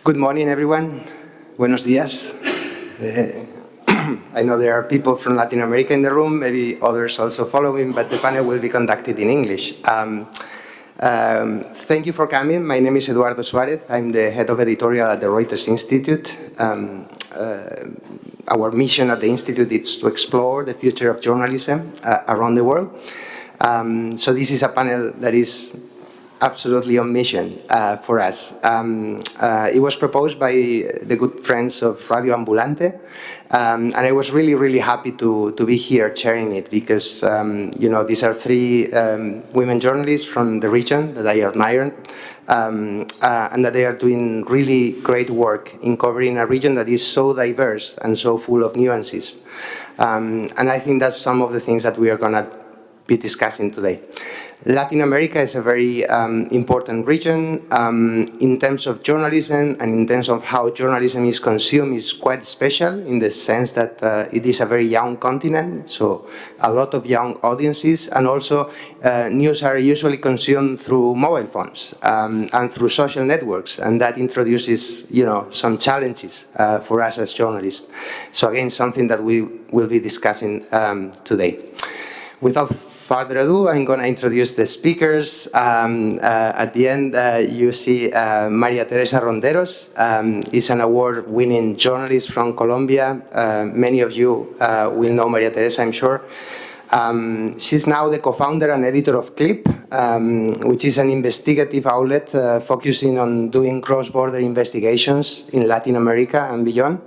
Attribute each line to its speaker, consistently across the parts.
Speaker 1: Good morning, everyone. Buenos días. I know there are people from Latin America in the room, maybe others also following, but the panel will be conducted in English. Thank you for coming. My name is Eduardo Suarez. I'm the head of editorial at the Reuters Institute. Our mission at the Institute is to explore the future of journalism around the world. So this is a panel that is absolutely on mission for us. It was proposed by the good friends of Radio Ambulante, and I was really, really happy to be here chairing it because, you know, these are three women journalists from the region that I admire, and that they are doing really great work in covering a region that is so diverse and so full of nuances. And I think that's some of the things that we are going to be discussing today. Latin America is a very important region in terms of journalism and in terms of how journalism is consumed. Is quite special in the sense that it is a very young continent, so a lot of young audiences, and also news are usually consumed through mobile phones and through social networks, and that introduces, you know, some challenges for us as journalists. So again, something that we will be discussing today. Without further ado, I'm going to introduce the speakers. At the end, you see Maria Teresa Ronderos. Is an award-winning journalist from Colombia. Many of you will know Maria Teresa, I'm sure. She's now the co-founder and editor of CLIP, which is an investigative outlet focusing on doing cross-border investigations in Latin America and beyond.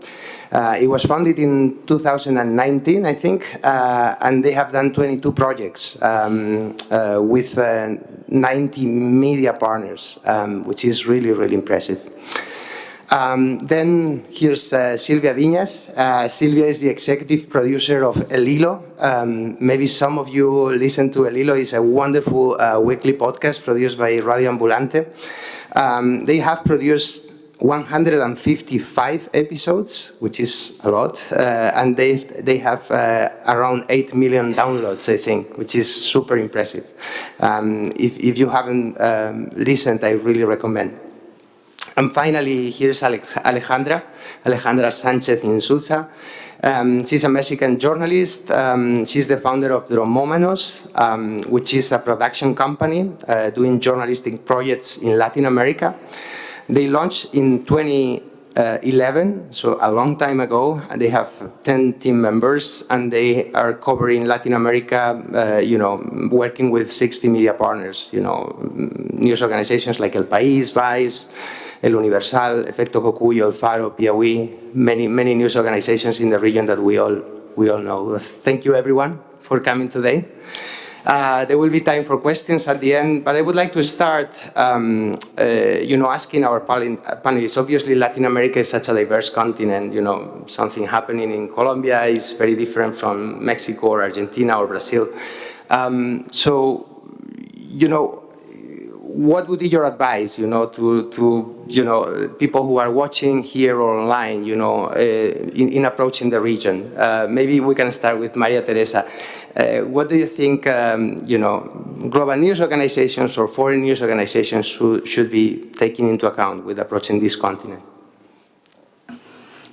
Speaker 1: It was founded in 2019, I think, and they have done 22 projects with 90 media partners, which is really, really impressive. Then here's Silvia Vinas. Silvia is the executive producer of El Hilo. Maybe some of you listen to El Hilo. It's a wonderful weekly podcast produced by Radio Ambulante. They have produced 155 episodes, which is a lot, and they have around 8 million downloads, I think, which is super impressive. If you haven't listened, I really recommend. And finally, here's Alejandra Sanchez Inzunza. She's a Mexican journalist. She's the founder of Dromomanos, which is a production company doing journalistic projects in Latin America. They launched in 2011, so a long time ago. They have 10 team members, and they are covering Latin America, you know, working with 60 media partners, you know, news organizations like El País, Vice, El Universal, Efecto Cocuyo, El Faro, Piauí, many news organizations in the region that we all know. Thank you, everyone, for coming today. There will be time for questions at the end, but I would like to start, you know, asking our panelists. Obviously, Latin America is such a diverse continent. You know, something happening in Colombia is very different from Mexico or Argentina or Brazil. So, you know, what would be your advice, you know, to you know, people who are watching here or online, you know, in approaching the region? Maybe we can start with Maria Teresa. What do you think, you know, global news organizations or foreign news organizations should be taking into account with approaching this continent?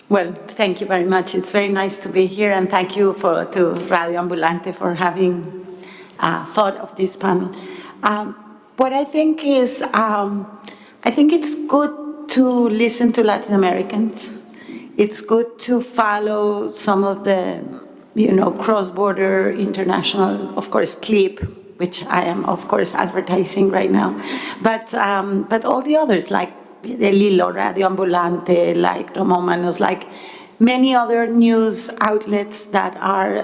Speaker 2: Well, thank you very much. It's very nice to be here, and thank you to Radio Ambulante for having thought of this panel. What I think is, I think it's good to listen to Latin Americans. It's good to follow some of the, you know, cross-border, international, of course, CLIP, which I am, of course, advertising right now. But all the others, like El Hilo, Radio Ambulante, like Dromomanos, like many other news outlets that are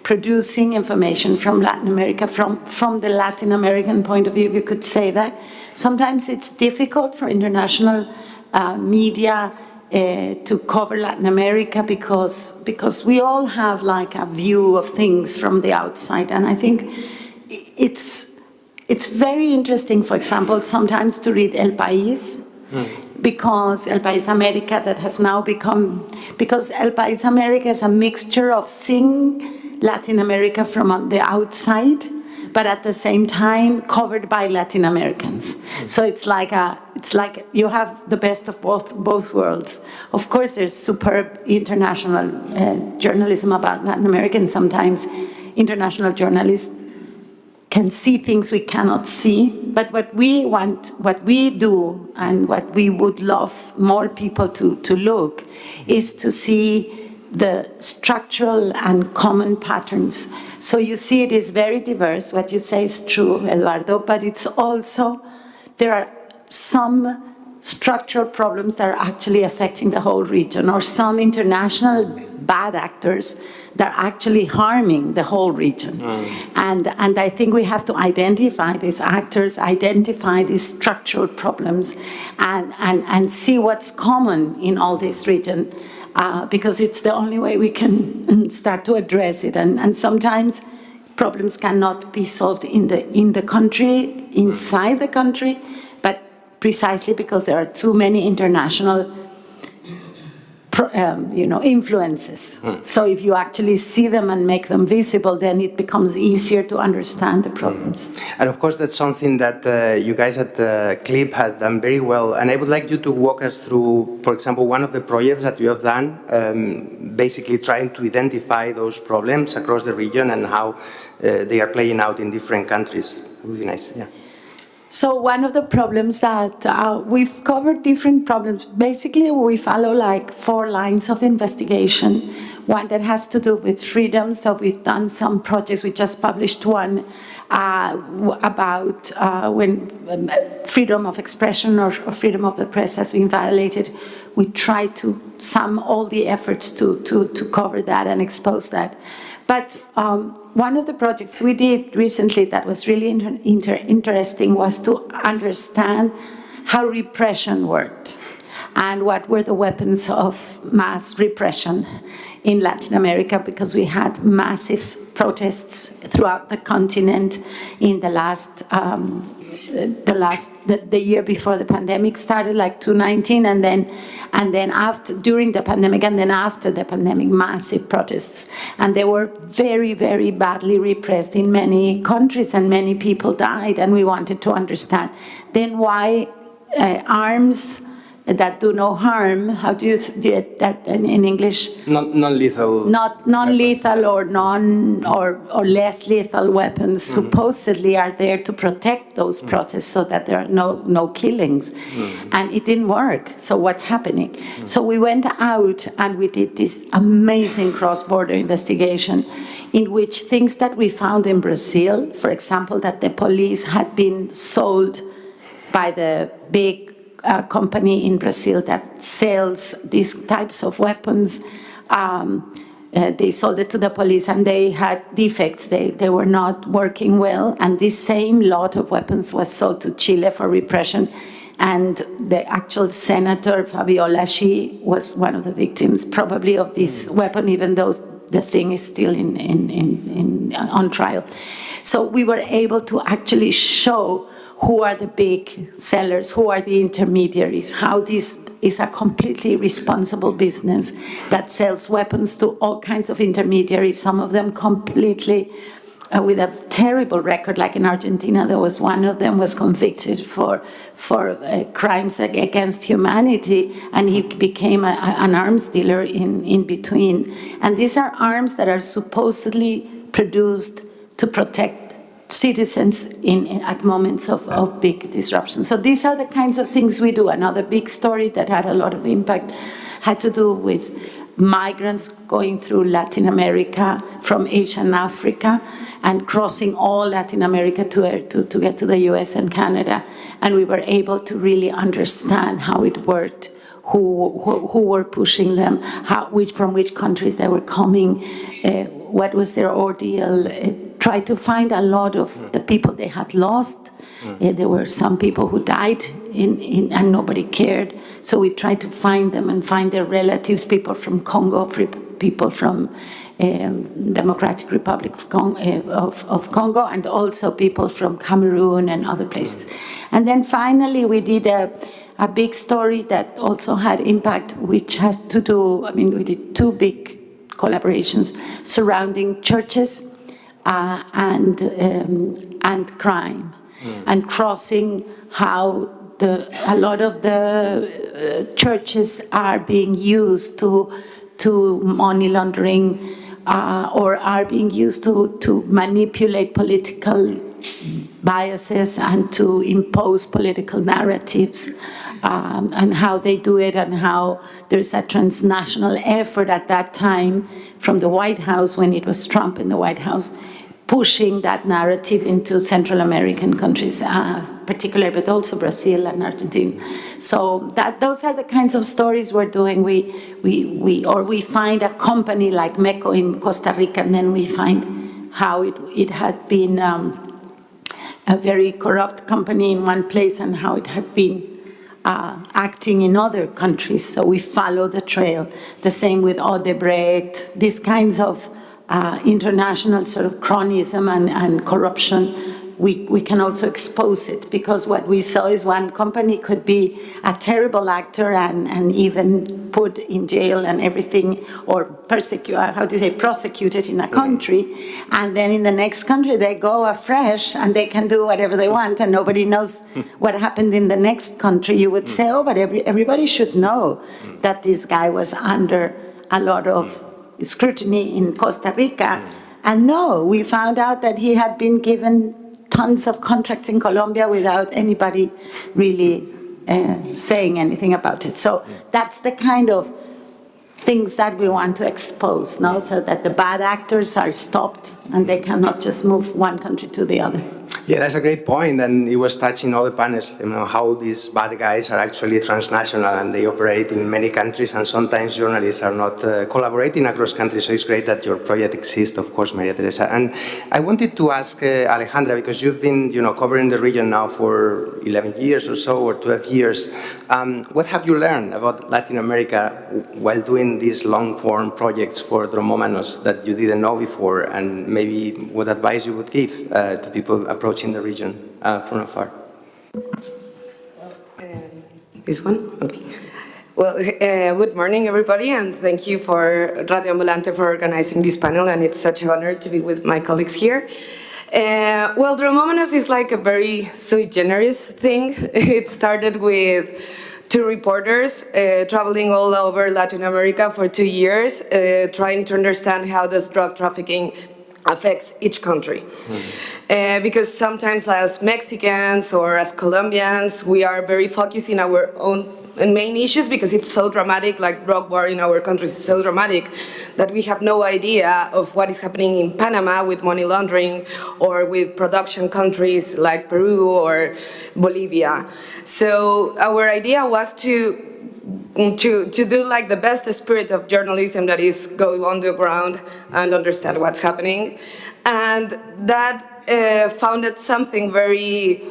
Speaker 2: producing information from Latin America, from the Latin American point of view, if you could say that. Sometimes it's difficult for international media to cover Latin America because we all have like a view of things from the outside, and I think it's very interesting, for example, sometimes to read El País, because El País America, that has now become, because El País America is a mixture of seeing Latin America from the outside, but at the same time covered by Latin Americans. So it's like you have the best of both worlds. Of course, there's superb international journalism about Latin America, and sometimes international journalists can see things we cannot see. But what we want, what we do, and what we would love more people to look, is to see the structural and common patterns. So you see it is very diverse. What you say is true, Eduardo, but it's also, there are some structural problems that are actually affecting the whole region, or some international bad actors that are actually harming the whole region. And I think we have to identify these actors, identify these structural problems, and see what's common in all this region, because it's the only way we can start to address it. And sometimes problems cannot be solved in the country, inside the country, but precisely because there are too many international influences. So if you actually see them and make them visible, then it becomes easier to understand the problems.
Speaker 1: And of course, that's something that you guys at CLIP have done very well. And I would like you to walk us through, for example, one of the projects that you have done, basically trying to identify those problems across the region and how they are playing out in different countries. It would be nice, yeah.
Speaker 2: So one of the problems that we've covered different problems. Basically, we follow like 4 lines of investigation. One that has to do with freedom. So we've done some projects. We just published one about when freedom of expression or freedom of the press has been violated. We try to sum all the efforts to cover that and expose that. But one of the projects we did recently that was really interesting was to understand how repression worked and what were the weapons of mass repression in Latin America, because we had massive protests throughout the continent in the year before the pandemic started, like 2019, and then after, during the pandemic, and then after the pandemic, massive protests. And they were very, very badly repressed in many countries, and many people died, and we wanted to understand then why arms that do no harm, how do you do that in English?
Speaker 1: Non-lethal.
Speaker 2: Non-lethal or less lethal weapons supposedly are there to protect those protests so that there are no killings. And it didn't work. So what's happening? So we went out and we did this amazing cross-border investigation in which things that we found in Brazil, for example, that the police had been sold by the big company in Brazil that sells these types of weapons. They sold it to the police and they had defects. They were not working well. And this same lot of weapons was sold to Chile for repression. And the actual senator, Fabiola, she was one of the victims probably of this weapon, even though the thing is still on trial. So we were able to actually show who are the big sellers, who are the intermediaries, how this is a completely responsible business that sells weapons to all kinds of intermediaries, some of them completely with a terrible record, like in Argentina, there was one of them was convicted for crimes against humanity, and he became an arms dealer in between. And these are arms that are supposedly produced to protect citizens at moments of big disruption. So these are the kinds of things we do. Another big story that had a lot of impact had to do with migrants going through Latin America from Asia and Africa and crossing all Latin America to get to the US and Canada. And we were able to really understand how it worked, who were pushing them, from which countries they were coming, what was their ordeal, try to find a lot of the people they had lost. There were some people who died and nobody cared. So we tried to find them and find their relatives, people from Congo, people from Democratic Republic of Congo, and also people from Cameroon and other places. And then finally we did a big story that also had impact, which has to do, we did 2 big collaborations surrounding churches and crime, and crossing how a lot of the churches are being used to money laundering, or are being used to manipulate political biases and to impose political narratives, and how they do it, and how there's a transnational effort at that time from the White House, when it was Trump in the White House, pushing that narrative into Central American countries, particularly, but also Brazil and Argentina. So those are the kinds of stories we're doing. We find a company like MECO in Costa Rica, and then we find how it had been a very corrupt company in one place, and how it had been acting in other countries. So we follow the trail. The same with Odebrecht, these kinds of international sort of cronyism and corruption. We can also expose it, because what we saw is one company could be a terrible actor and even put in jail and everything, or prosecuted in a country, and then in the next country they go afresh and they can do whatever they want, and nobody knows what happened in the next country. You would say, oh, but everybody should know that this guy was under a lot of scrutiny in Costa Rica. And no, we found out that he had been given tons of contracts in Colombia without anybody really saying anything about it. So that's the kind of things that we want to expose, no? So that the bad actors are stopped and they cannot just move one country to the other.
Speaker 1: Yeah, that's a great point, and it was touching all the panels, how these bad guys are actually transnational and they operate in many countries, and sometimes journalists are not collaborating across countries, so it's great that your project exists, of course, Maria Teresa. And I wanted to ask Alejandra, because you've been covering the region now for 11 years or so, or 12 years, what have you learned about Latin America while doing these long-form projects for Dromomanos that you didn't know before, and maybe what advice you would give to people approaching the region from afar?
Speaker 3: This one? Okay. Well, good morning, everybody, and thank you for Radio Ambulante for organizing this panel, and it's such an honor to be with my colleagues here. Well, Dromomanos is like a very sui generis thing. It started with two reporters traveling all over Latin America for 2 years, trying to understand how does drug trafficking affects each country. Because sometimes as Mexicans or as Colombians, we are very focused in our own main issues because it's so dramatic, like drug war in our countries is so dramatic that we have no idea of what is happening in Panama with money laundering or with production countries like Peru or Bolivia. So our idea was to do like the best spirit of journalism, that is go on the ground and understand what's happening. And that founded something very,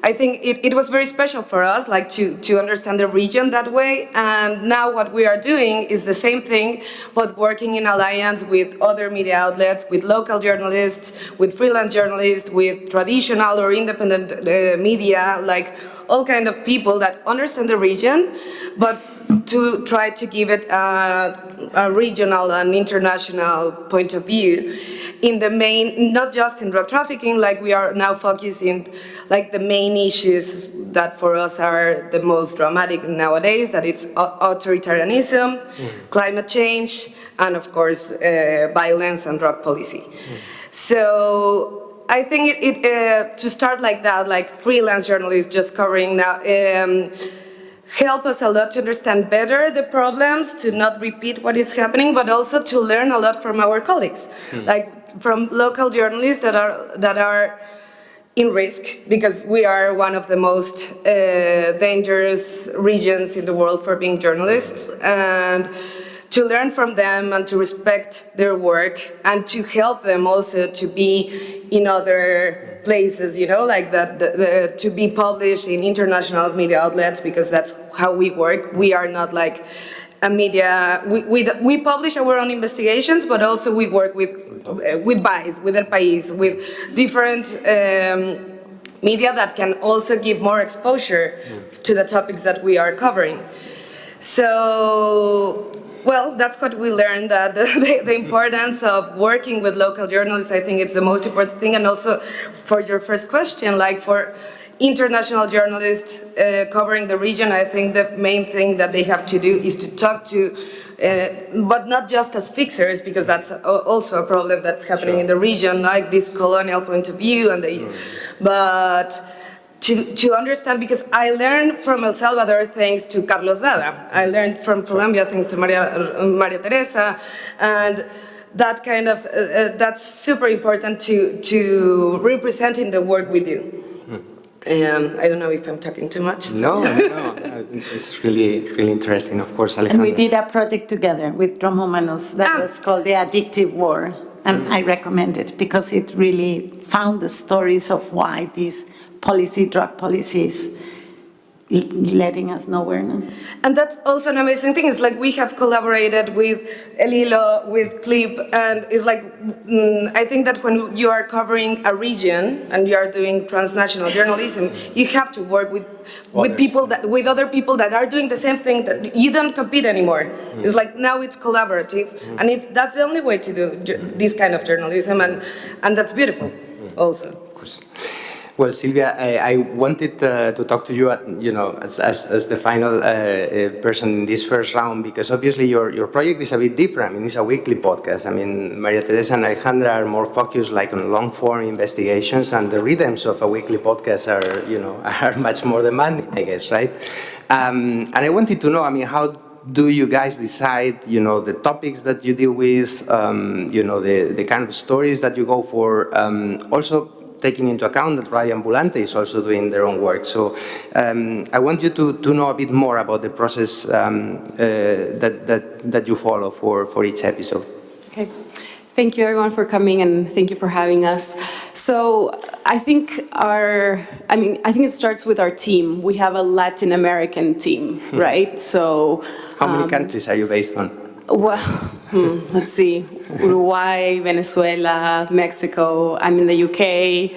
Speaker 3: I think it was very special for us, like to understand the region that way. And now what we are doing is the same thing, but working in alliance with other media outlets, with local journalists, with freelance journalists, with traditional or independent media, like all kind of people that understand the region, but to try to give it a regional and international point of view in the main, not just in drug trafficking, like we are now focusing like the main issues that for us are the most dramatic nowadays, that it's authoritarianism, climate change, and of course violence and drug policy. So I think to start like that, like freelance journalists just covering now, help us a lot to understand better the problems, to not repeat what is happening, but also to learn a lot from our colleagues, like from local journalists that are in risk, because we are one of the most dangerous regions in the world for being journalists, and to learn from them and to respect their work and to help them also to be in other places, like that, to be published in international media outlets, because that's how we work. We are not like a media, we publish our own investigations, but also we work with BAIS, with El País, with different media that can also give more exposure to the topics that we are covering. So well, that's what we learned, that the importance of working with local journalists, I think it's the most important thing. And also for your first question, like for international journalists covering the region, I think the main thing that they have to do is to talk to, but not just as fixers, because that's also a problem that's happening in the region, like this colonial point of view, and but to understand, because I learned from El Salvador thanks to Carlos Dada. I learned from Colombia thanks to Maria Teresa, and that kind of, that's super important to represent in the work we do. I don't know if I'm talking too much. So.
Speaker 1: No, it's really interesting, of course, Alejandra.
Speaker 2: And we did a project together with Dromomanos that was called The Addictive War, and I recommend it because it really found the stories of why these drug policies letting us nowhere now.
Speaker 3: And that's also an amazing thing. It's like we have collaborated with El Hilo, with Clip, and it's like, I think that when you are covering a region and you are doing transnational journalism, you have to work with other people that are doing the same thing, that you don't compete anymore. It's like now it's collaborative, and that's the only way to do this kind of journalism, and that's beautiful also.
Speaker 1: Of course. Well, Silvia, I wanted to talk to you, as the final person in this first round, because obviously your project is a bit different. I mean, it's a weekly podcast. I mean, Maria Teresa and Alejandra are more focused like on long-form investigations, and the rhythms of a weekly podcast are much more demanding, I guess, right? And I wanted to know, I mean, how do you guys decide, the topics that you deal with, the kind of stories that you go for, also taking into account that Radio Ambulante is also doing their own work. So I want you to know a bit more about the process that you follow for each episode.
Speaker 4: Okay. Thank you everyone for coming, and thank you for having us. So I think it starts with our team. We have a Latin American team, right? So
Speaker 1: how many countries are you based on?
Speaker 4: Well, let's see, Uruguay, Venezuela, Mexico, I'm in the UK,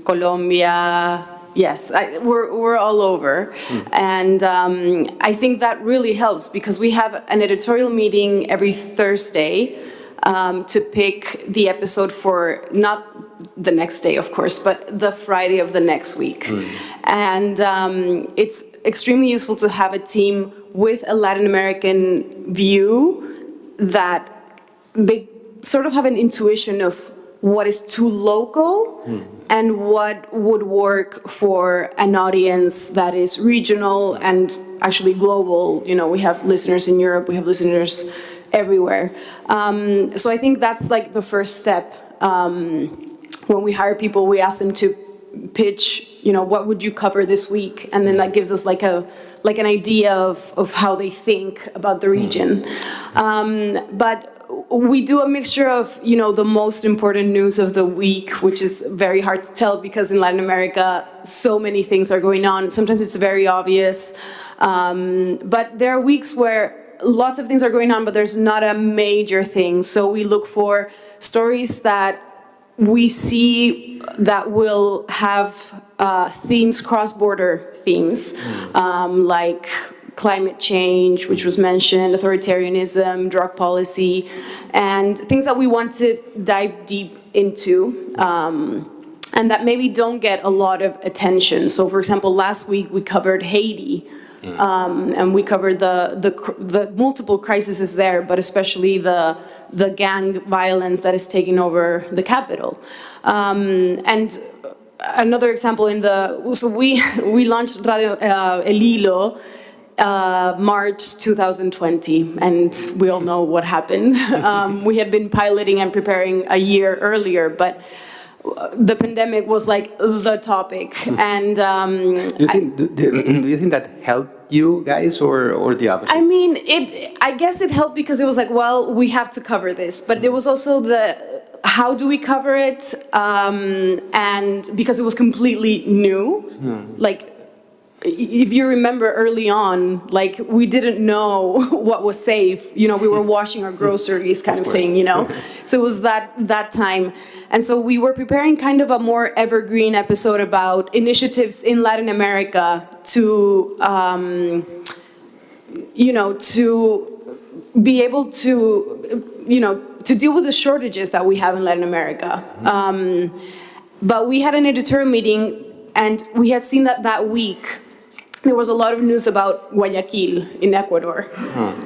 Speaker 4: Colombia, yes, we're all over. And I think that really helps because we have an editorial meeting every Thursday to pick the episode for not the next day, of course, but the Friday of the next week. And it's extremely useful to have a team with a Latin American view that they sort of have an intuition of what is too local and what would work for an audience that is regional and actually global. We have listeners in Europe, we have listeners everywhere. So I think that's like the first step. When we hire people, we ask them to pitch, what would you cover this week? And then that gives us like an idea of how they think about the region. But we do a mixture of, the most important news of the week, which is very hard to tell because in Latin America, so many things are going on. Sometimes it's very obvious. But there are weeks where lots of things are going on, but there's not a major thing. So we look for stories that we see that will have themes, cross-border themes, like climate change, which was mentioned, authoritarianism, drug policy, and things that we want to dive deep into, and that maybe don't get a lot of attention. So, for example, last week we covered Haiti, and we covered the multiple crises there, but especially the gang violence that is taking over the capital. And another example we launched Radio El Hilo March 2020, and we all know what happened. We had been piloting and preparing a year earlier, but the pandemic was like the topic. And
Speaker 1: do you think that helped you guys or the opposite?
Speaker 4: I mean, I guess it helped because it was like, well, we have to cover this, but there was also how do we cover it? And because it was completely new, like, if you remember early on, like, we didn't know what was safe. We were washing our groceries kind of thing, So it was that time. And so we were preparing kind of a more evergreen episode about initiatives in Latin America to to be able to deal with the shortages that we have in Latin America. But we had an editorial meeting, and we had seen that week there was a lot of news about Guayaquil in Ecuador,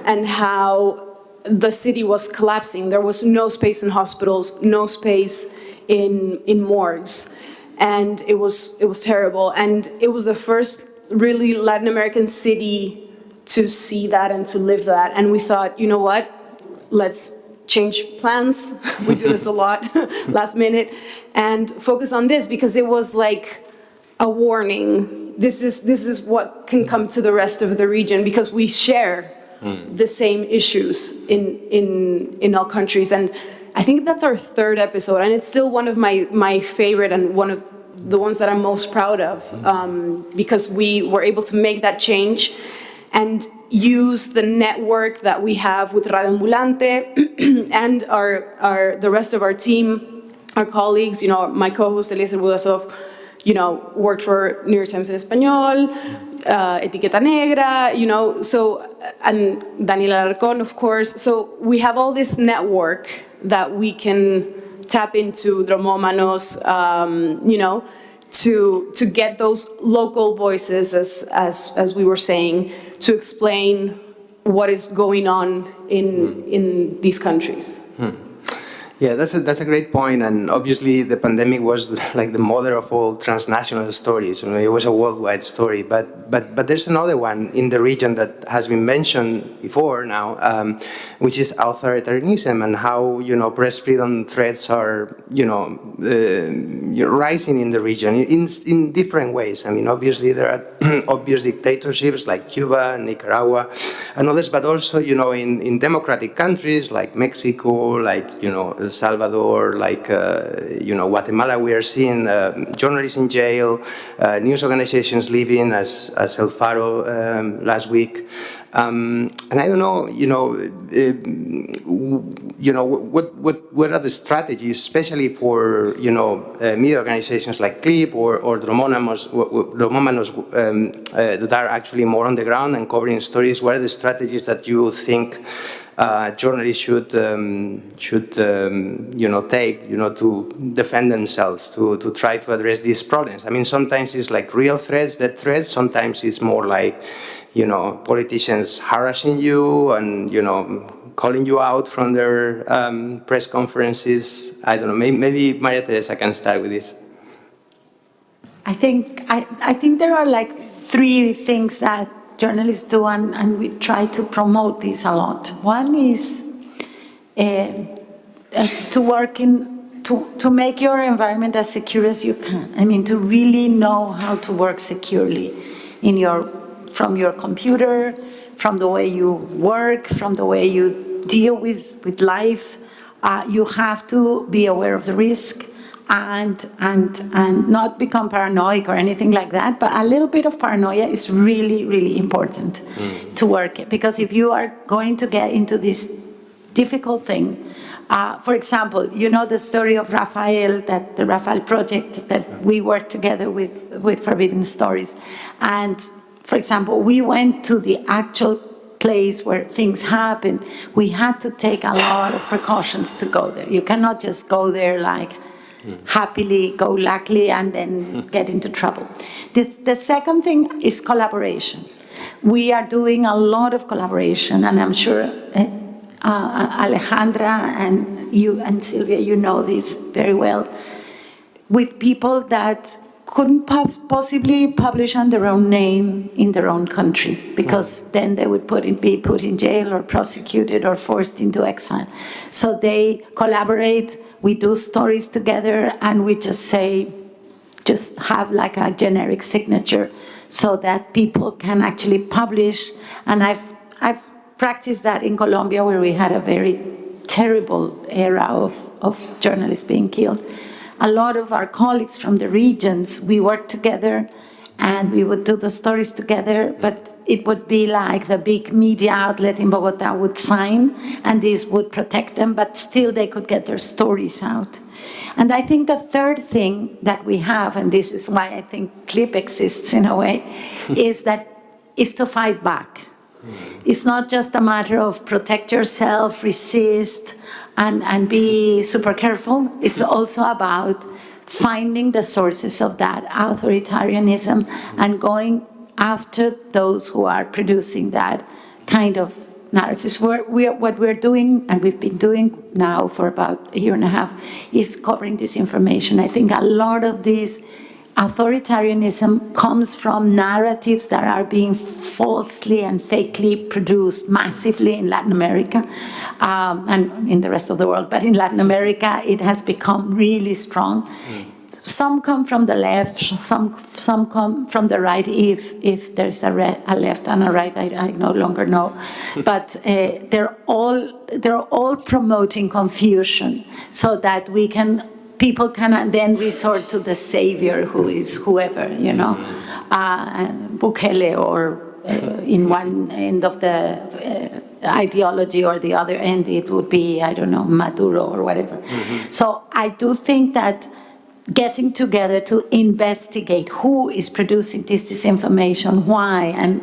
Speaker 4: and how the city was collapsing. There was no space in hospitals, no space in morgues, and it was terrible. And it was the first really Latin American city to see that and to live that. And we thought, you know what, let's change plans. We do this a lot last minute, and focus on this, because it was like a warning. This is what can come to the rest of the region, because we share the same issues in all countries. And I think that's our third episode, and it's still one of my favorite and one of the ones that I'm most proud of, because we were able to make that change and use the network that we have with Radio Ambulante and the rest of our team, our colleagues. My co-host Eliezer Budasov, worked for New York Times en Español, Etiqueta Negra, and Daniela Alarcón, of course. So we have all this network that we can tap into, Dromomanos, to get those local voices, as we were saying, to explain what is going on in these countries.
Speaker 1: Yeah, that's a great point, and obviously the pandemic was like the mother of all transnational stories. It was a worldwide story, but there's another one in the region that has been mentioned before now, which is authoritarianism, and how press freedom threats are rising in the region in different ways. Obviously there are obvious dictatorships like Cuba, Nicaragua, and others, but also in democratic countries like Mexico, like El Salvador, like Guatemala. We are seeing journalists in jail, news organizations leaving, as El Faro last week. And I don't know, what are the strategies, especially for media organizations like CLIP or Dromomanos, that are actually more on the ground and covering stories. What are the strategies that you think journalists should take, to defend themselves, to try to address these problems? Sometimes it's like real threats, death threats. Sometimes it's more like, politicians harassing you and, calling you out from their press conferences. I don't know. Maybe Maria Teresa can start with this.
Speaker 2: I think there are like three things that journalists do, and we try to promote this a lot. One is to work to make your environment as secure as you can. To really know how to work securely from your computer, from the way you work, from the way you deal with life. You have to be aware of the risk and not become paranoid or anything like that, but a little bit of paranoia is really, really important to work, because if you are going to get into this difficult thing, for example, the story of Rafael, the Rafael project that we worked together with Forbidden Stories. And for example, we went to the actual place where things happened. We had to take a lot of precautions to go there. You cannot just go there like happily, go luckily, and then get into trouble. The second thing is collaboration. We are doing a lot of collaboration, and I'm sure Alejandra and you and Silvia, know this very well, with people that couldn't possibly publish under their own name in their own country, because then they would be put in jail or prosecuted or forced into exile. So they collaborate, we do stories together, and we just have like a generic signature so that people can actually publish. And I've practiced that in Colombia, where we had a very terrible era of journalists being killed. A lot of our colleagues from the regions, we worked together and we would do the stories together, but it would be like the big media outlet in Bogota would sign, and this would protect them, but still they could get their stories out. And I think the third thing that we have, and this is why I think CLIP exists in a way, is to fight back. It's not just a matter of protect yourself, resist, and be super careful. It's also about finding the sources of that authoritarianism and going after those who are producing that kind of narratives. What we're doing, and we've been doing now for about a year and a half, is covering this information. I think a lot of this authoritarianism comes from narratives that are being falsely and fakely produced massively in Latin America and in the rest of the world. But in Latin America, it has become really strong. Some come from the left, some come from the right, if there's a left and a right, I no longer know. But they're all promoting confusion so that people can then resort to the savior, who is whoever, Bukele, or in one end of the ideology or the other end, it would be, I don't know, Maduro or whatever. So I do think that getting together to investigate who is producing this disinformation, why, and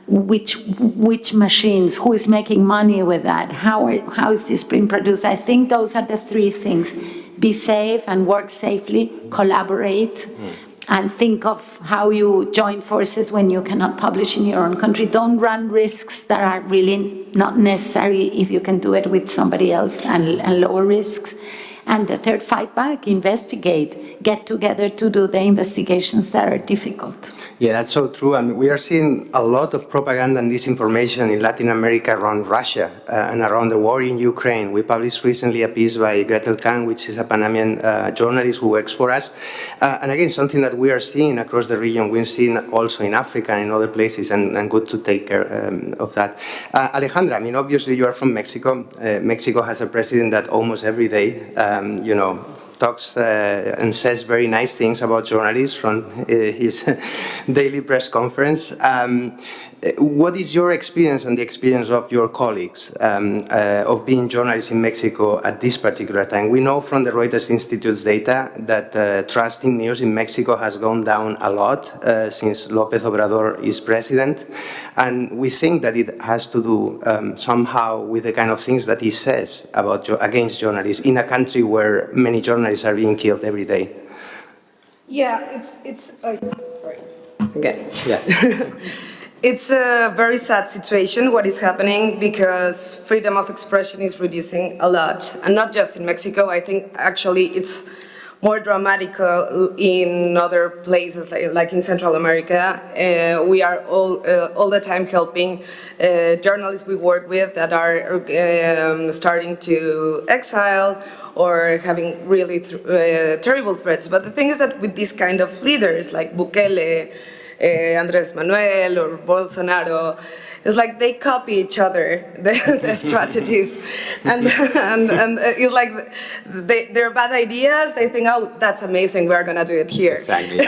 Speaker 2: which machines, who is making money with that, how is this being produced? I think those are the three things. Be safe and work safely, collaborate, and think of how you join forces when you cannot publish in your own country. Don't run risks that are really not necessary if you can do it with somebody else, and lower risks. And the third, fight back, investigate, get together to do the investigations that are difficult.
Speaker 1: Yeah, that's so true. I mean, we are seeing a lot of propaganda and disinformation in Latin America around Russia and around the war in Ukraine. We published recently a piece by Gretel Kang, which is a Panamanian journalist who works for us. And again, something that we are seeing across the region, we're seeing also in Africa and in other places, and good to take care of that. Alejandra, I mean, obviously you are from Mexico. Mexico has a president that almost every day, talks and says very nice things about journalists from his daily press conference. What is your experience and the experience of your colleagues of being journalists in Mexico at this particular time? We know from the Reuters Institute's data that trusting news in Mexico has gone down a lot since López Obrador is president. And we think that it has to do somehow with the kind of things that he says against journalists in a country where many journalists are being killed every day.
Speaker 3: Yeah, sorry. Again. Yeah. It's a very sad situation, what is happening, because freedom of expression is reducing a lot. And not just in Mexico, I think actually it's more dramatic in other places, like in Central America. We are all the time helping journalists we work with that are starting to exile or having really terrible threats. But the thing is that with these kind of leaders like Bukele, Andrés Manuel or Bolsonaro, it's like they copy each other, the strategies, and it's like they're bad ideas. They think, oh, that's amazing, we're gonna do it here.
Speaker 1: Exactly.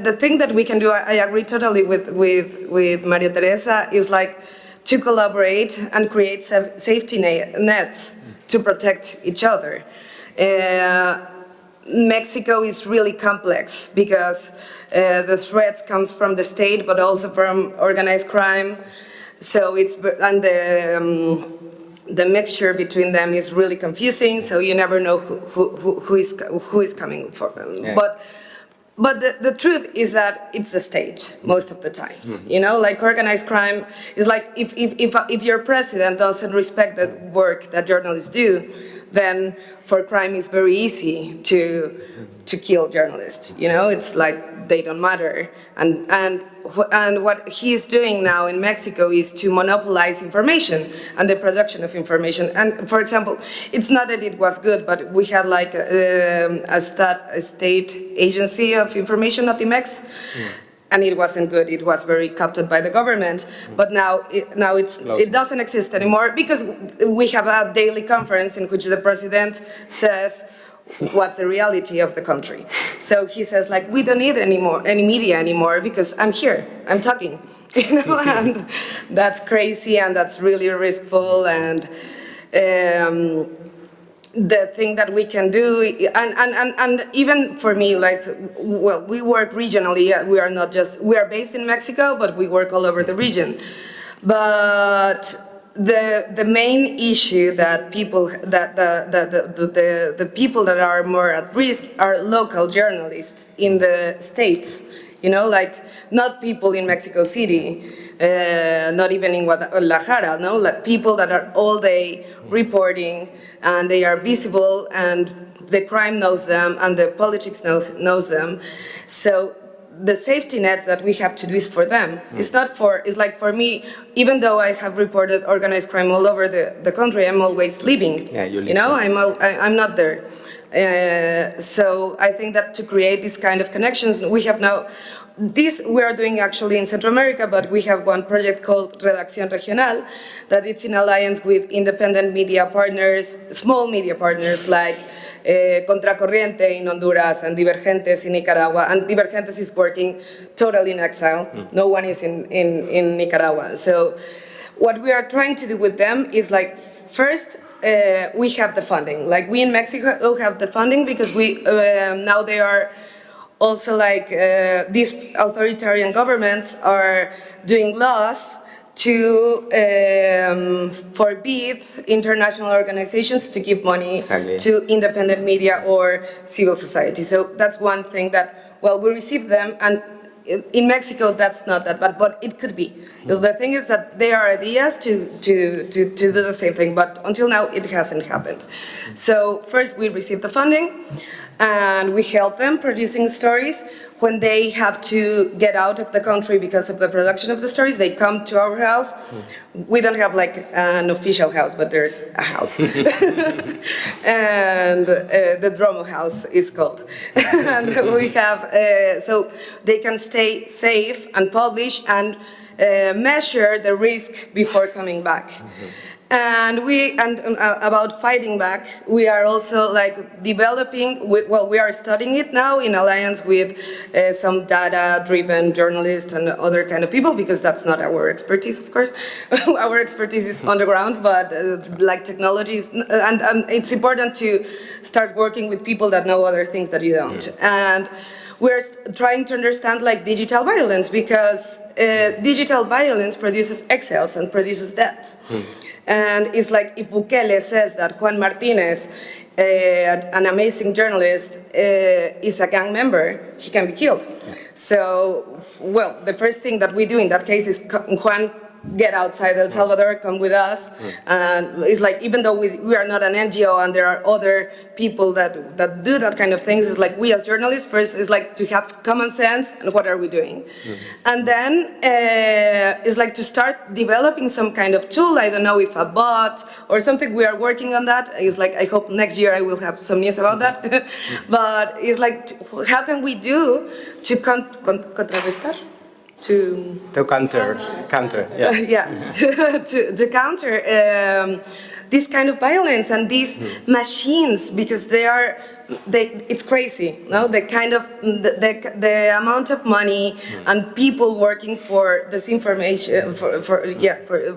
Speaker 3: The thing that we can do, I agree totally with Maria Teresa, is like to collaborate and create safety nets to protect each other. Mexico is really complex because the threats comes from the state, but also from organized crime. So the mixture between them is really confusing. So you never know who is coming for them. Yeah. But the truth is that it's the state most of the times. Like organized crime is like if your president doesn't respect the work that journalists do, then for crime it's very easy to kill journalists. It's like they don't matter. And what he's doing now in Mexico is to monopolize information and the production of information. And for example, it's not that it was good, but we had like a state agency of information, Notimex. And it wasn't good. It was very captured by the government. But now it doesn't exist anymore because we have a daily conference in which the president says what's the reality of the country. So he says, like, we don't need any media anymore because I'm here, I'm talking, and that's crazy and that's really riskful. And the thing that we can do, and even for me, like, well, we work regionally. We are not just, we are based in Mexico, but we work all over the region. But the main issue that people, that the people that are more at risk are local journalists in the States, you know, like not people in Mexico City, not even in Guadalajara, no, like people that are all day reporting, and they are visible, and the crime knows them, and the politics knows them. So the safety nets that we have to do is for them. It's not for, it's like for me, even though I have reported organized crime all over the country, I'm always leaving.
Speaker 1: Yeah,
Speaker 3: you know, I'm not there. So I think that to create these kind of connections, we have now, this we are doing actually in Central America, but we have one project called Redacción Regional, that it's in alliance with independent media partners, small media partners like Contracorriente in Honduras and Divergentes in Nicaragua, and Divergentes is working totally in exile. No one is in Nicaragua. So what we are trying to do with them is like, first, we have the funding. Like we in Mexico have the funding because we, now they are also like these authoritarian governments are doing laws to forbid international organizations to give money to independent media or civil society. So that's one thing that, well, we receive them, and in Mexico that's not that bad, but it could be. Because the thing is that there are ideas to do the same thing, but until now it hasn't happened. So first we receive the funding, and we help them producing stories. When they have to get out of the country because of the production of the stories, they come to our house. We don't have like an official house, but there's a house. And the Dromomanos house is called. And we have, so they can stay safe and publish and measure the risk before coming back. And about fighting back, we are also like developing, well, we are studying it now in alliance with some data-driven journalists and other kind of people, because that's not our expertise, of course. Our expertise is on the ground, but like technologies, and it's important to start working with people that know other things that you don't. And we're trying to understand like digital violence, because digital violence produces exiles and produces deaths. And it's like if Bukele says that Juan Martinez, an amazing journalist, is a gang member, he can be killed. So, well, the first thing that we do in that case is Juan, get outside El Salvador, come with us. And it's like, even though we are not an NGO and there are other people that do that kind of things, it's like we as journalists first is like to have common sense and what are we doing. And then it's like to start developing some kind of tool. I don't know if a bot or something, we are working on that. It's like, I hope next year I will have some news about that. But it's like, how can we do to contrarrestar? To counter, yeah, to counter this kind of violence and these machines, because it's crazy, no? The kind of the amount of money and people working for disinformation,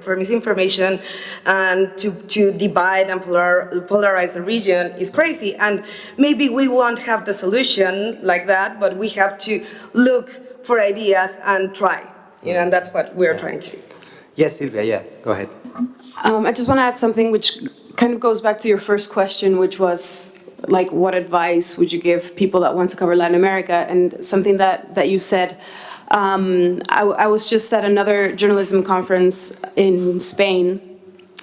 Speaker 3: for misinformation, and to divide and polarize the region is crazy. And maybe we won't have the solution like that, but we have to look for ideas and try, you know, and that's what we're trying to do.
Speaker 1: Yes, Silvia, yeah, go ahead.
Speaker 4: I just want to add something which kind of goes back to your first question, which was like, what advice would you give people that want to cover Latin America? And something that you said, I was just at another journalism conference in Spain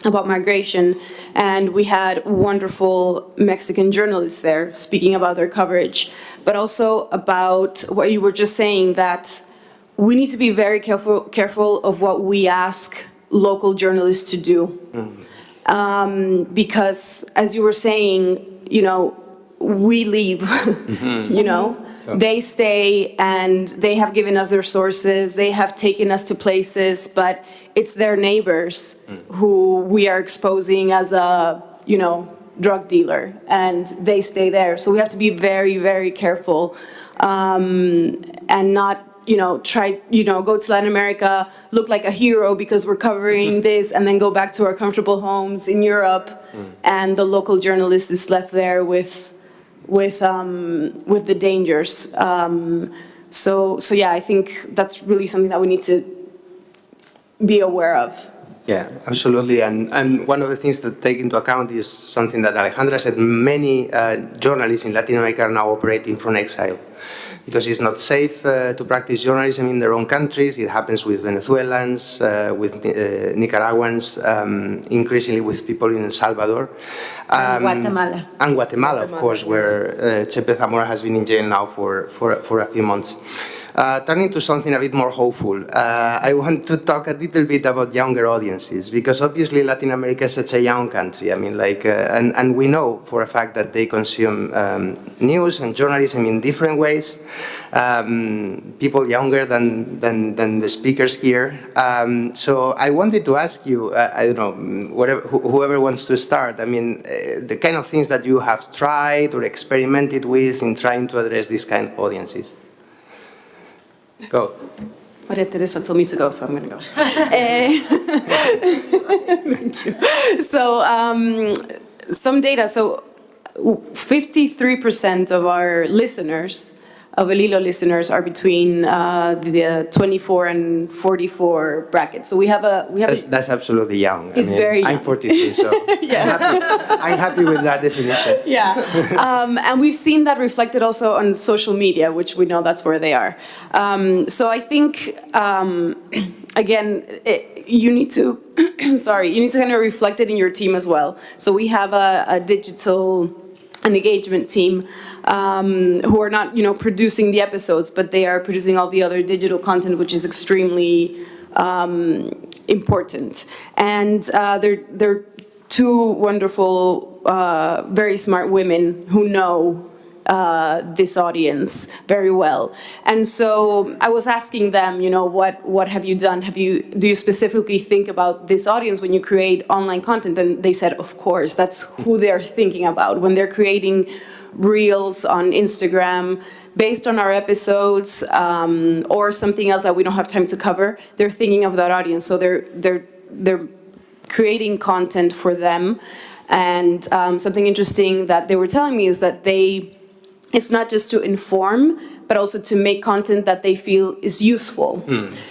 Speaker 4: about migration, and we had wonderful Mexican journalists there speaking about their coverage, but also about what you were just saying, that we need to be very careful of what we ask local journalists to do. Because, as you were saying, you know, we leave, you know, they stay and they have given us their sources, they have taken us to places, but it's their neighbors who we are exposing as a, you know, drug dealer, and they stay there. So we have to be very, very careful and not try, go to Latin America, look like a hero because we're covering this, and then go back to our comfortable homes in Europe, and the local journalist is left there with the dangers. So yeah, I think that's really something that we need to be aware of.
Speaker 1: Yeah, absolutely. And one of the things to take into account is something that Alejandra said. Many journalists in Latin America are now operating from exile, because it's not safe to practice journalism in their own countries. It happens with Venezuelans, with Nicaraguans, increasingly with people in El Salvador.
Speaker 2: And Guatemala.
Speaker 1: And Guatemala, of course, where Chepe Zamora has been in jail now for a few months. Turning to something a bit more hopeful, I want to talk a little bit about younger audiences, because obviously Latin America is such a young country. I mean, and we know for a fact that they consume news and journalism in different ways. People younger than the speakers here. So I wanted to ask you, I don't know, whoever wants to start, I mean, the kind of things that you have tried or experimented with in trying to address these kind of audiences. Go.
Speaker 4: Maria Teresa told me to go, so I'm going to go. Thank you. So, some data. So, 53% of our listeners, of El Hilo listeners, are between the 24 and 44 bracket. So we have
Speaker 1: That's absolutely young.
Speaker 4: It's very young.
Speaker 1: I'm 42, so
Speaker 4: Yes.
Speaker 1: I'm happy with that definition.
Speaker 4: Yeah, and we've seen that reflected also on social media, which we know that's where they are. So I think, again, you need to, you need to kind of reflect it in your team as well. So we have an engagement team who are not, producing the episodes, but they are producing all the other digital content, which is extremely important. And they're two wonderful, very smart women who know this audience very well. And so I was asking them, what have you done? Do you specifically think about this audience when you create online content? And they said, of course, that's who they're thinking about when they're creating reels on Instagram based on our episodes, or something else that we don't have time to cover. They're thinking of that audience. So they're creating content for them. And something interesting that they were telling me is that it's not just to inform, but also to make content that they feel is useful.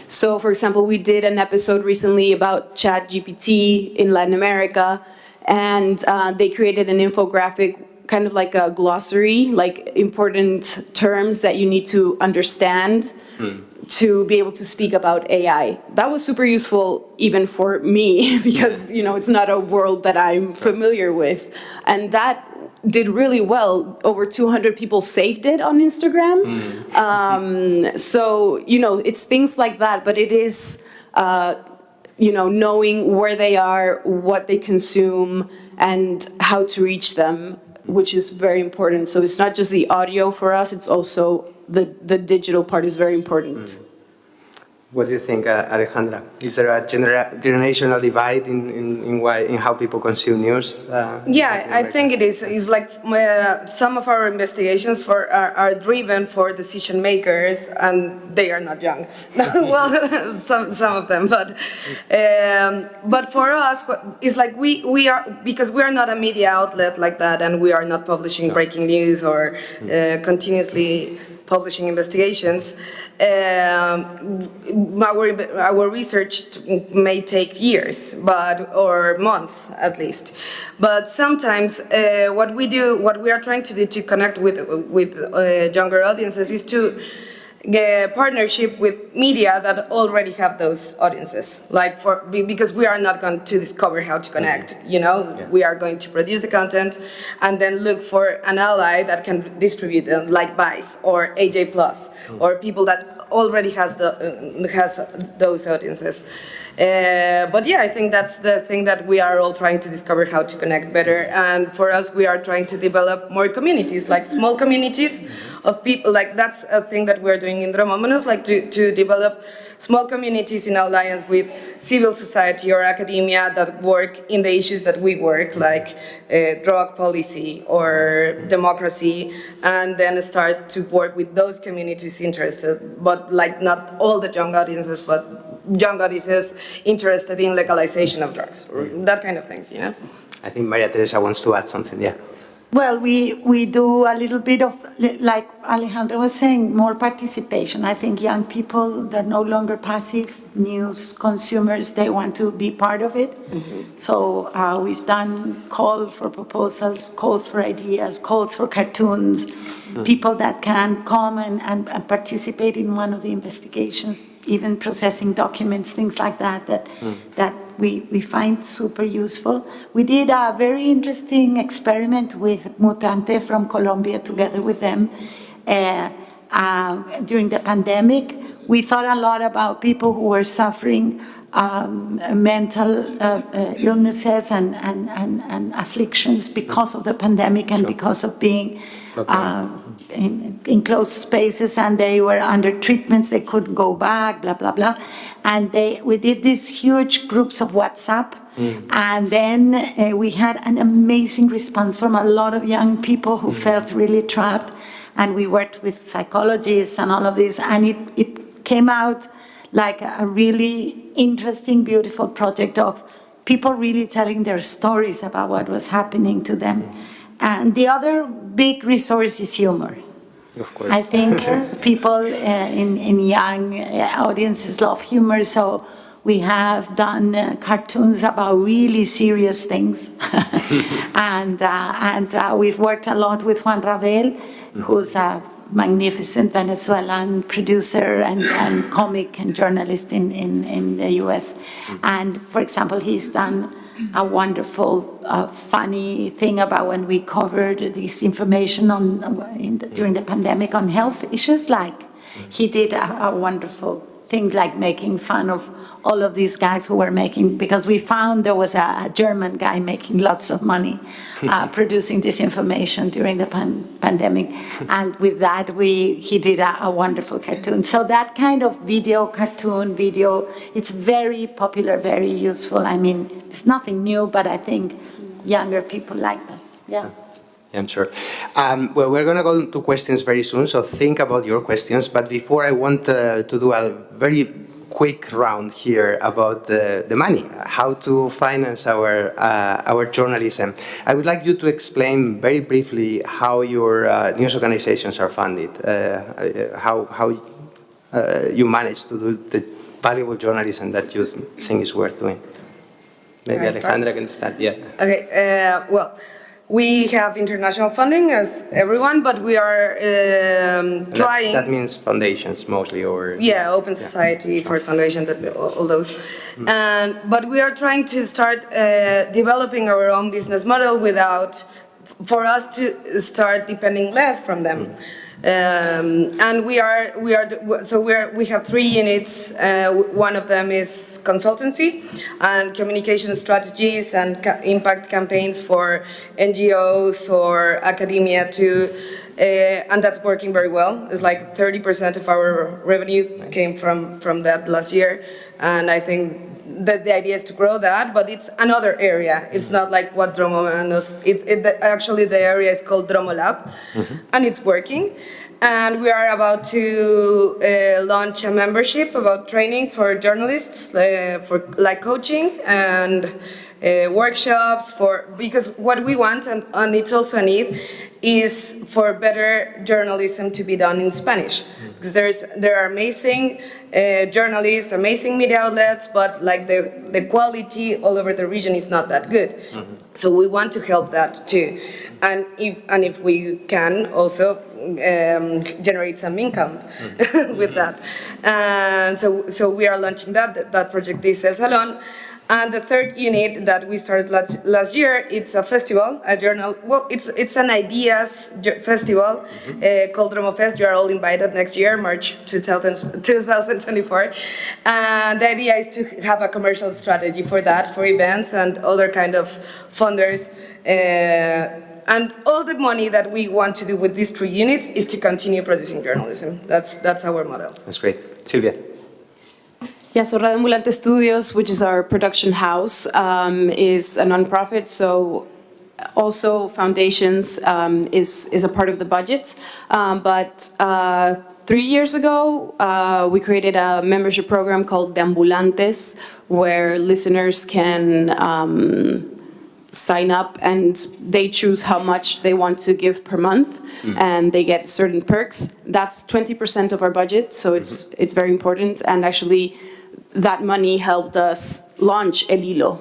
Speaker 4: So, for example, we did an episode recently about ChatGPT in Latin America, and they created an infographic, kind of like a glossary, like important terms that you need to understand to be able to speak about AI. That was super useful even for me, because, it's not a world that I'm familiar with. And that did really well. Over 200 people saved it on Instagram. So, it's things like that, but it is, knowing where they are, what they consume, and how to reach them, which is very important. So it's not just the audio for us, it's also the digital part is very important.
Speaker 1: What do you think, Alejandra? Is there a generational divide in how people consume news?
Speaker 3: Yeah, I think it is. It's like some of our investigations are driven for decision makers, and they are not young. Well, some of them, but for us, it's like we are, because we are not a media outlet like that, and we are not publishing breaking news or continuously publishing investigations. Our research may take years, or months at least. But sometimes what we are trying to do to connect with younger audiences is to get partnership with media that already have those audiences. Because we are not going to discover how to connect, we are going to produce the content and then look for an ally that can distribute them, like Vice or AJ Plus, or people that already has those audiences. But yeah, I think that's the thing that we are all trying to discover, how to connect better. And for us, we are trying to develop more communities, like small communities of people. Like that's a thing that we're doing in Dromomanos, like to develop small communities in alliance with civil society or academia that work in the issues that we work, like drug policy or democracy, and then start to work with those communities interested, but like not all the young audiences, but young audiences interested in legalization of drugs, or that kind of things, you know?
Speaker 1: I think Maria Teresa wants to add something, yeah.
Speaker 2: Well, we do a little bit of, like Alejandra was saying, more participation. I think young people, they're no longer passive news consumers. They want to be part of it. Mm-hmm. So we've done calls for proposals, calls for ideas, calls for cartoons, people that can come and participate in one of the investigations, even processing documents, things like that, that we find super useful. We did a very interesting experiment with Mutante from Colombia together with them during the pandemic. We thought a lot about people who were suffering mental illnesses and afflictions because of the pandemic and because of being in closed spaces, and they were under treatments, they couldn't go back, blah, blah, blah. And we did these huge groups of WhatsApp, and then we had an amazing response from a lot of young people who felt really trapped, and we worked with psychologists and all of this, and it came out like a really interesting, beautiful project of people really telling their stories about what was happening to them. And the other big resource is humor.
Speaker 1: Of course.
Speaker 2: I think people in young audiences love humor, so we have done cartoons about really serious things. and we've worked a lot with Juan Rabel, who's a magnificent Venezuelan producer and comic and journalist in the US. And for example, he's done a wonderful, funny thing about when we covered this information during the pandemic on health issues. Like, he did a wonderful thing, like making fun of all of these guys who were making, because we found there was a German guy making lots of money producing this information during the pandemic. And with that, he did a wonderful cartoon. So that kind of cartoon video, it's very popular, very useful. I mean, it's nothing new, but I think younger people like that. Yeah.
Speaker 1: Yeah, I'm sure. Well, we're going to go to questions very soon, so think about your questions. But before, I want to do a very quick round here about the money, how to finance our journalism. I would like you to explain very briefly how your news organizations are funded, how you manage to do the valuable journalism that you think is worth doing. Maybe Alejandra can start, yeah.
Speaker 3: Okay, well, we have international funding, as everyone, but we are trying...
Speaker 1: That means foundations mostly, or...
Speaker 3: Yeah, Open Society for Foundation, all those. But we are trying to start developing our own business model for us to start depending less from them. And we have 3 units. One of them is consultancy and communication strategies and impact campaigns for NGOs or academia too, and that's working very well. It's like 30% of our revenue came from that last year, and I think that the idea is to grow that, but it's another area. It's not like what Dromomanos, actually the area is called Dromolab, and it's working. And we are about to launch a membership about training for journalists, for like coaching and workshops, because what we want, and it's also a need, is for better journalism to be done in Spanish. Because there are amazing journalists, amazing media outlets, but like the quality all over the region is not that good. So we want to help that too, and if we can also generate some income with that. And so we are launching that project is El Salon. And the third unit that we started last year, it's a festival, a journal. Well, it's an ideas festival called Dromofest. You are all invited next year, March 2024. And the idea is to have a commercial strategy for that, for events and other kind of funders. And all the money that we want to do with these 3 units is to continue producing journalism. That's our model.
Speaker 1: That's great. Silvia?
Speaker 4: Yeah, so Radio Ambulante Studios, which is our production house, is a nonprofit, so also foundations is a part of the budget. But 3 years ago, we created a membership program called the Ambulantes, where listeners can sign up and they choose how much they want to give per month, and they get certain perks. That's 20% of our budget, so it's very important. And actually, that money helped us launch El Hilo,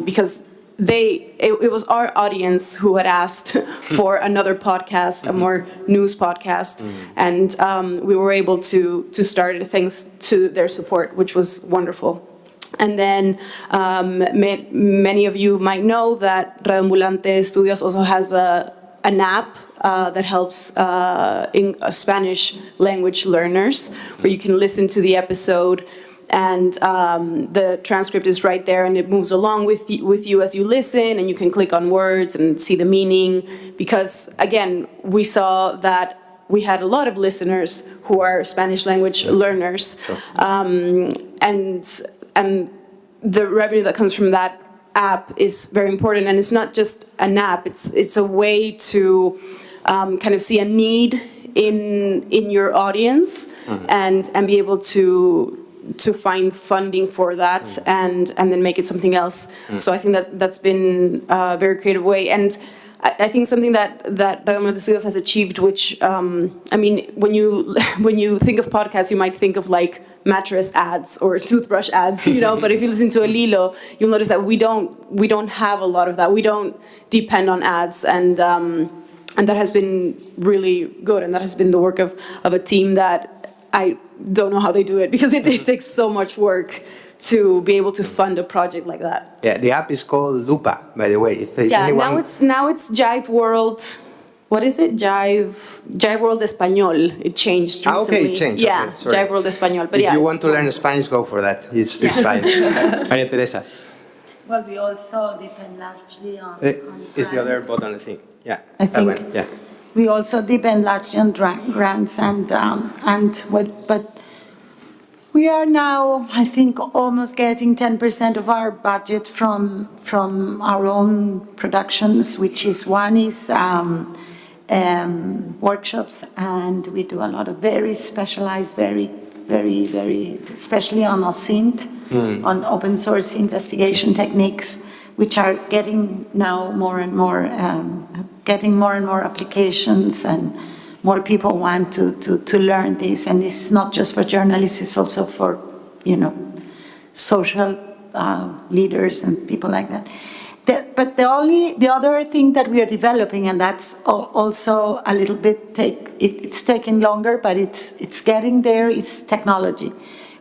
Speaker 4: because it was our audience who had asked for another podcast, a more news podcast, and we were able to start it thanks to their support, which was wonderful. And then many of you might know that Radio Ambulante Studios also has an app that helps Spanish language learners, where you can listen to the episode and the transcript is right there, and it moves along with you as you listen, and you can click on words and see the meaning. Because again, we saw that we had a lot of listeners who are Spanish language learners, and the revenue that comes from that app is very important. And it's not just an app; it's a way to kind of see a need in your audience, and be able to find funding for that, and then make it something else. So I think that's been a very creative way. And I think something that Radio Ambulante Studios has achieved, which I mean, when you think of podcasts, you might think of like mattress ads or toothbrush ads, you know. But if you listen to El Hilo, you'll notice that we don't have a lot of that. We don't depend on ads, and that has been really good. And that has been the work of a team that I don't know how they do it, because it takes so much work to be able to fund a project like that.
Speaker 1: Yeah, the app is called Lupa, by the way.
Speaker 4: Yeah, now it's Jive World. What is it? Jive World Español. It changed recently.
Speaker 1: Okay, it changed.
Speaker 4: Yeah,
Speaker 1: okay,
Speaker 4: Jive World Español. But
Speaker 1: if you want to learn Spanish, go for that. It's fine. Maria Teresa.
Speaker 2: Well, we also depend largely on
Speaker 1: Is the other button, I think. Yeah,
Speaker 2: I
Speaker 1: that
Speaker 2: think
Speaker 1: one. Yeah.
Speaker 2: we also depend largely on grants but we are now, I think, almost getting 10% of our budget from our own productions, which is workshops, and we do a lot of very specialized, very, especially on OSINT, on open source investigation techniques, which are getting now more and more applications, and more people want to learn this. And this is not just for journalists, it's also for, social leaders and people like that. But the other thing that we are developing, and that's also a little bit, it's taking longer, but it's getting there, is technology.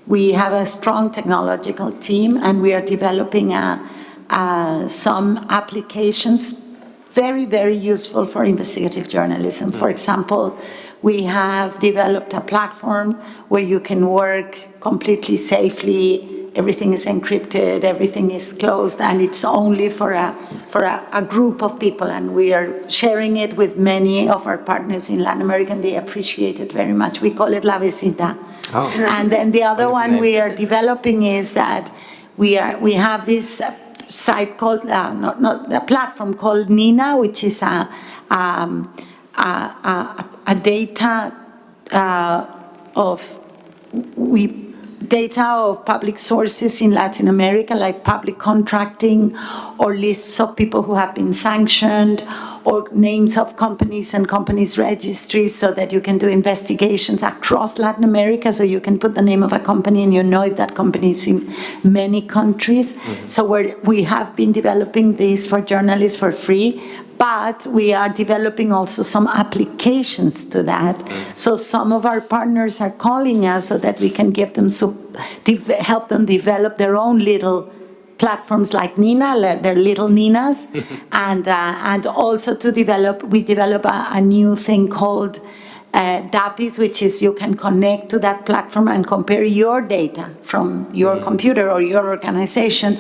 Speaker 2: We have a strong technological team, and we are developing some applications very, very useful for investigative journalism. For example, we have developed a platform where you can work completely safely. Everything is encrypted, everything is closed, and it's only for a group of people. And we are sharing it with many of our partners in Latin America, and they appreciate it very much. We call it La Vecita. Oh. And then the other one we are developing is that we have this site called, a platform called Nina, which is a data of public sources in Latin America, like public contracting, or lists of people who have been sanctioned, or names of companies and companies' registries, so that you can do investigations across Latin America. So you can put the name of a company and you know if that company is in many countries. Mm-hmm. So we have been developing this for journalists for free, but we are developing also some applications to that. Mm-hmm. So some of our partners are calling us so that we can give them help them develop their own little platforms like Nina, they're little Ninas, and also we develop a new thing called DAPIs, which is you can connect to that platform and compare your data from your computer or your organization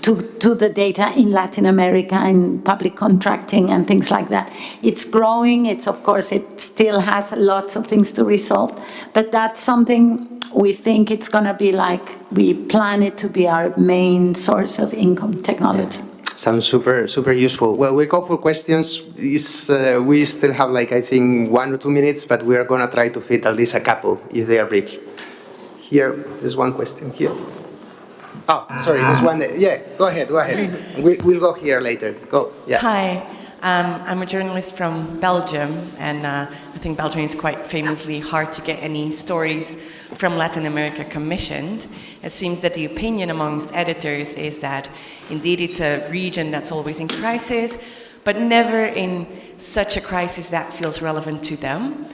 Speaker 2: to the data in Latin America in public contracting and things like that. It's growing. It's, of course, it still has lots of things to resolve, but that's something we think it's going to be like, we plan it to be our main source of income technology.
Speaker 1: Sounds super, super useful. Well, we go for questions. We still have, like, I think 1 or 2 minutes, but we are going to try to fit at least a couple, if they are brief. Here, there's one question here. Oh, sorry, there's one there. Yeah, go ahead. We'll go here later. Go, yeah.
Speaker 5: Hi, I'm a journalist from Belgium, and I think Belgium is quite famously hard to get any stories from Latin America commissioned. It seems that the opinion amongst editors is that indeed it's a region that's always in crisis, but never in such a crisis that feels relevant to them.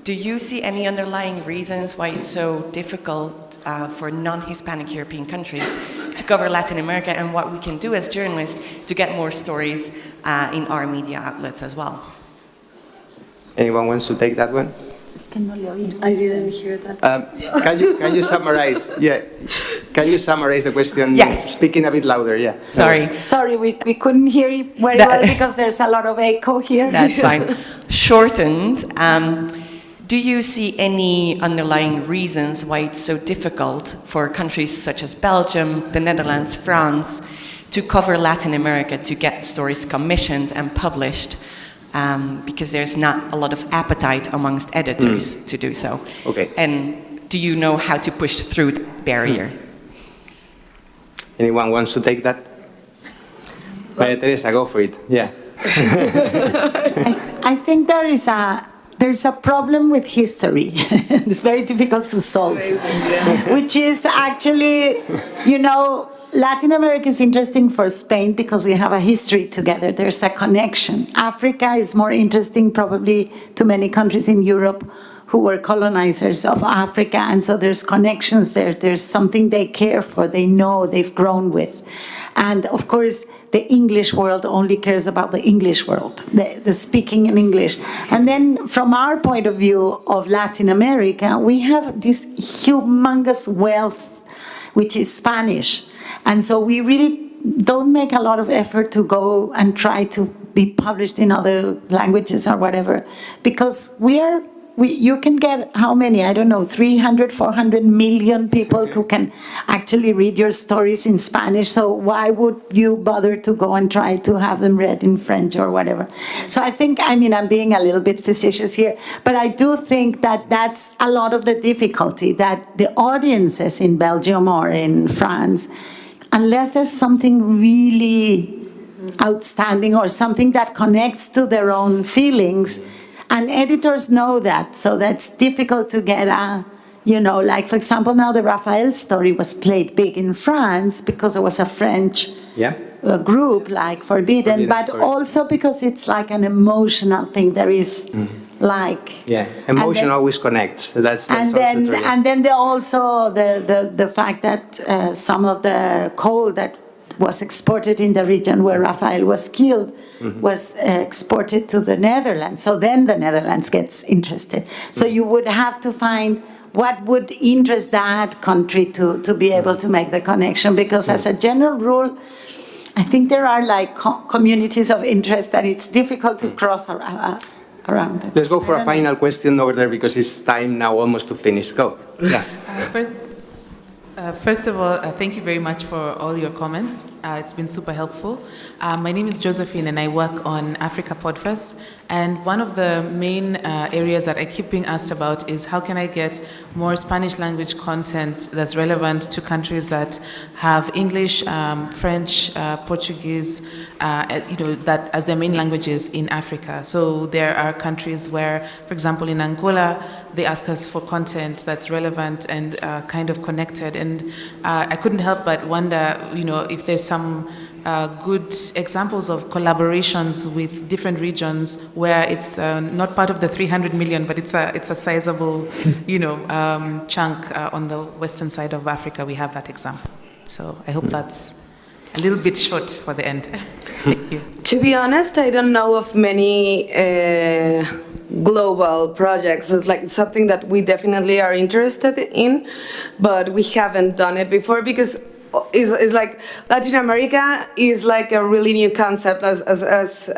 Speaker 5: Do you see any underlying reasons why it's so difficult for non-Hispanic European countries to cover Latin America, and what we can do as journalists to get more stories in our media outlets as well?
Speaker 1: Anyone wants to take that one?
Speaker 4: I didn't hear that.
Speaker 1: Can you summarize? Yeah. Can you summarize the question?
Speaker 5: Yes.
Speaker 1: Speaking a bit louder, yeah.
Speaker 2: Sorry, we couldn't hear you very well because there's a lot of echo here.
Speaker 5: That's fine. Shortened, do you see any underlying reasons why it's so difficult for countries such as Belgium, the Netherlands, France, to cover Latin America, to get stories commissioned and published? Because there's not a lot of appetite amongst editors to do so.
Speaker 1: Okay.
Speaker 5: And do you know how to push through that barrier?
Speaker 1: Anyone wants to take that? Maria Teresa, go for it. Yeah.
Speaker 2: I think there's a problem with history. It's very difficult to solve. Which is actually, Latin America is interesting for Spain because we have a history together. There's a connection. Africa is more interesting probably to many countries in Europe who were colonizers of Africa, and so there's connections there. There's something they care for, they know, they've grown with. And of course, the English world only cares about the English world, the speaking in English. And then from our point of view of Latin America, we have this humongous wealth, which is Spanish. And so we really don't make a lot of effort to go and try to be published in other languages or whatever, because you can get how many, I don't know, 300, 400 million people who can actually read your stories in Spanish. So why would you bother to go and try to have them read in French or whatever? So I think, I'm being a little bit facetious here, but I do think that that's a lot of the difficulty, that the audiences in Belgium or in France, unless there's something really outstanding or something that connects to their own feelings. And editors know that, so that's difficult to get like, for example, now the Raphael story was played big in France because it was a French group, like Forbidden, but
Speaker 1: stories.
Speaker 2: Also because it's like an emotional thing. There is like...
Speaker 1: Yeah, emotion always connects. That's
Speaker 2: and then, true. And then also the fact that some of the coal that was exported in the region where Raphael was killed was exported to the Netherlands. So then the Netherlands gets interested. So you would have to find what would interest that country to be able to make the connection. Because as a general rule, I think there are like communities of interest that it's difficult to cross around them.
Speaker 1: Let's go for a final question over there because it's time now almost to finish. Go. Yeah.
Speaker 6: First of all, thank you very much for all your comments. It's been super helpful. My name is Josephine and I work on Africa Podfest. And one of the main areas that I keep being asked about is how can I get more Spanish language content that's relevant to countries that have English, French, Portuguese, that as their main languages in Africa. So there are countries where, for example, in Angola, they ask us for content that's relevant and kind of connected. And I couldn't help but wonder, if there's some good examples of collaborations with different regions where it's not part of the 300 million, but it's a sizable, chunk on the western side of Africa. We have that example. So I hope that's a little bit short for the end. Thank you.
Speaker 3: To be honest, I don't know of many global projects. It's like something that we definitely are interested in, but we haven't done it before because it's like Latin America is like a really new concept, as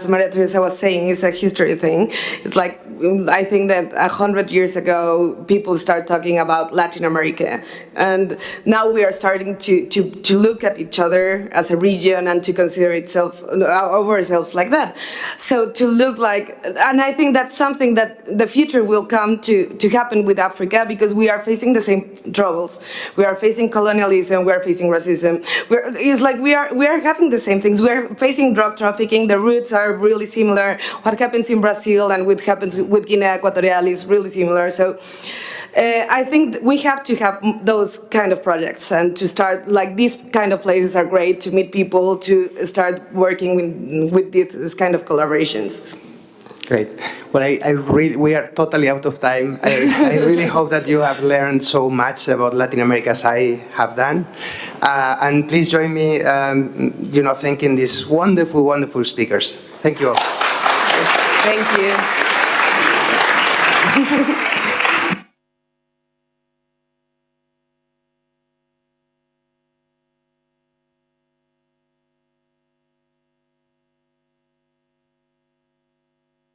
Speaker 3: Maria Teresa was saying. It's a history thing. It's like, I think that 100 years ago people start talking about Latin America, and now we are starting to look at each other as a region and to consider ourselves like that. So to look like, and I think that's something that the future will come to happen with Africa, because we are facing the same troubles. We are facing colonialism. We are facing racism. It's like we are having the same things. We are facing drug trafficking. The roots are really similar. What happens in Brazil and what happens with Guinea Equatorial is really similar. So I think we have to have those kind of projects and to start, like, these kind of places are great to meet people, to start working with these kind of collaborations.
Speaker 1: Great. Well, we are totally out of time. I really hope that you have learned so much about Latin America as I have done. And please join me, thanking these wonderful, wonderful speakers. Thank you all.
Speaker 3: Thank you.